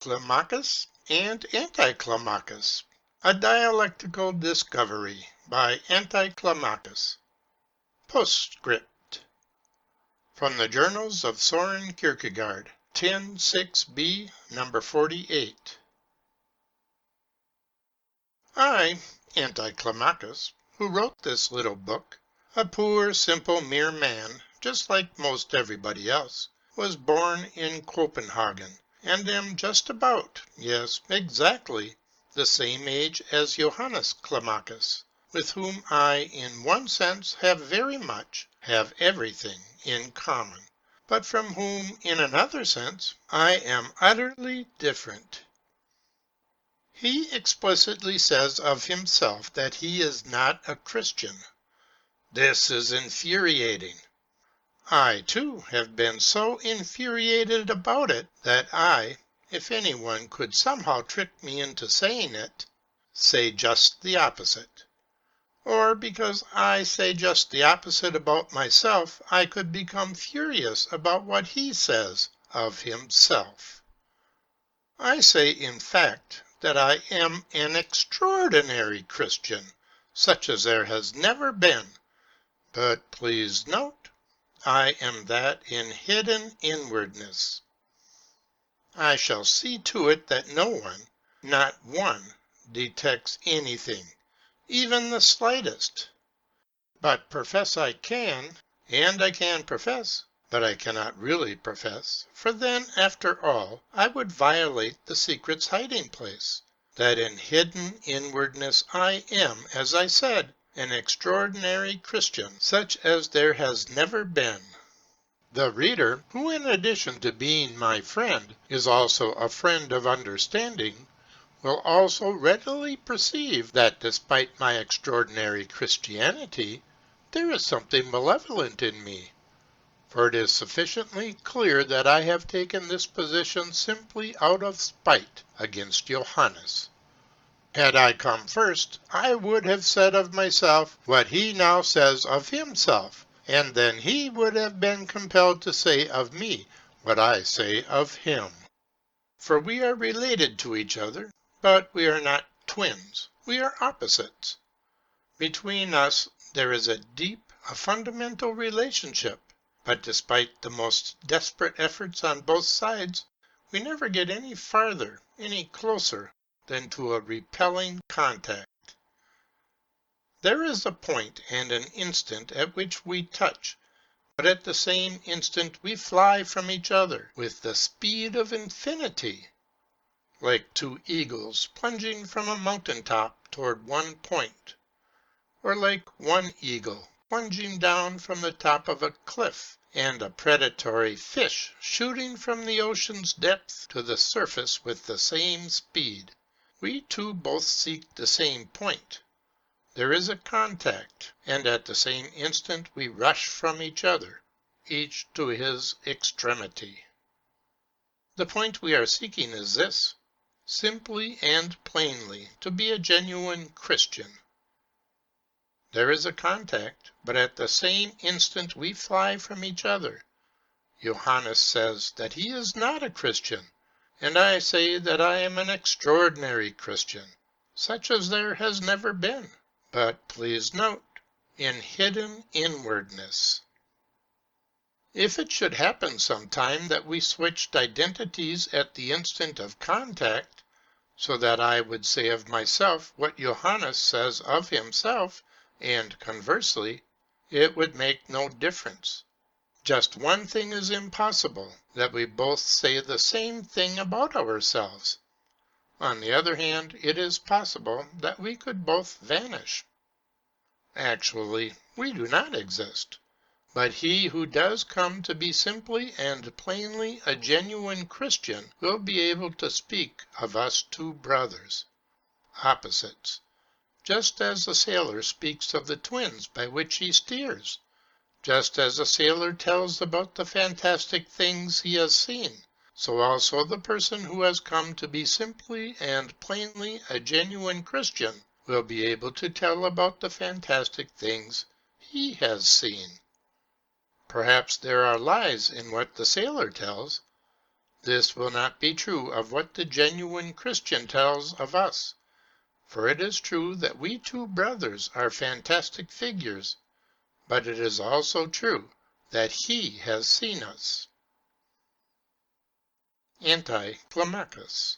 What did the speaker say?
Climacus and Anti-Climacus, a dialectical discovery by Anti-Climacus. Postscript. From the Journals of Soren Kierkegaard, 10.6b, number 48. I, Anti-Climacus, who wrote this little book, a poor, simple, mere man, just like most everybody else, was born in Copenhagen, and am just about, yes, exactly, the same age as Johannes Climacus, with whom I, in one sense, have everything in common, but from whom, in another sense, I am utterly different. He explicitly says of himself that he is not a Christian. This is infuriating. I, too, have been so infuriated about it that I, if anyone could somehow trick me into saying it, say just the opposite. Or because I say just the opposite about myself, I could become furious about what he says of himself. I say, in fact, that I am an extraordinary Christian, such as there has never been. But please note, I am that in hidden inwardness. I shall see to it that no one, not one, detects anything, even the slightest. But profess I can, and I can profess, but I cannot really profess, for then, after all, I would violate the secret's hiding place, that in hidden inwardness I am, as I said, an extraordinary Christian, such as there has never been. The reader, who in addition to being my friend, is also a friend of understanding, will also readily perceive that despite my extraordinary Christianity, there is something malevolent in me. For it is sufficiently clear that I have taken this position simply out of spite against Johannes. Had I come first, I would have said of myself what he now says of himself, and then he would have been compelled to say of me what I say of him. For we are related to each other, but we are not twins, we are opposites. Between us there is a deep, a fundamental relationship, but despite the most desperate efforts on both sides, we never get any farther, any closer, than to a repelling contact. There is a point and an instant at which we touch, but at the same instant we fly from each other with the speed of infinity, like two eagles plunging from a mountain top toward one point, or like one eagle plunging down from the top of a cliff, and a predatory fish shooting from the ocean's depth to the surface with the same speed. We two both seek the same point. There is a contact, and at the same instant we rush from each other, each to his extremity. The point we are seeking is this: simply and plainly to be a genuine Christian. There is a contact, but at the same instant we fly from each other. Johannes says that he is not a Christian, and I say that I am an extraordinary Christian, such as there has never been. But please note, in hidden inwardness. If it should happen sometime that we switched identities at the instant of contact, so that I would say of myself what Johannes says of himself, and conversely, it would make no difference. Just one thing is impossible, that we both say the same thing about ourselves. On the other hand, it is possible that we could both vanish. Actually, we do not exist, but he who does come to be simply and plainly a genuine Christian will be able to speak of us two brothers, opposites, just as the sailor speaks of the twins by which he steers, just as a sailor tells about the fantastic things he has seen, so also the person who has come to be simply and plainly a genuine Christian will be able to tell about the fantastic things he has seen. Perhaps there are lies in what the sailor tells, This will not be true of what the genuine Christian tells of us. For it is true that we two brothers are fantastic figures, but it is also true that he has seen us. Anti-Climacus.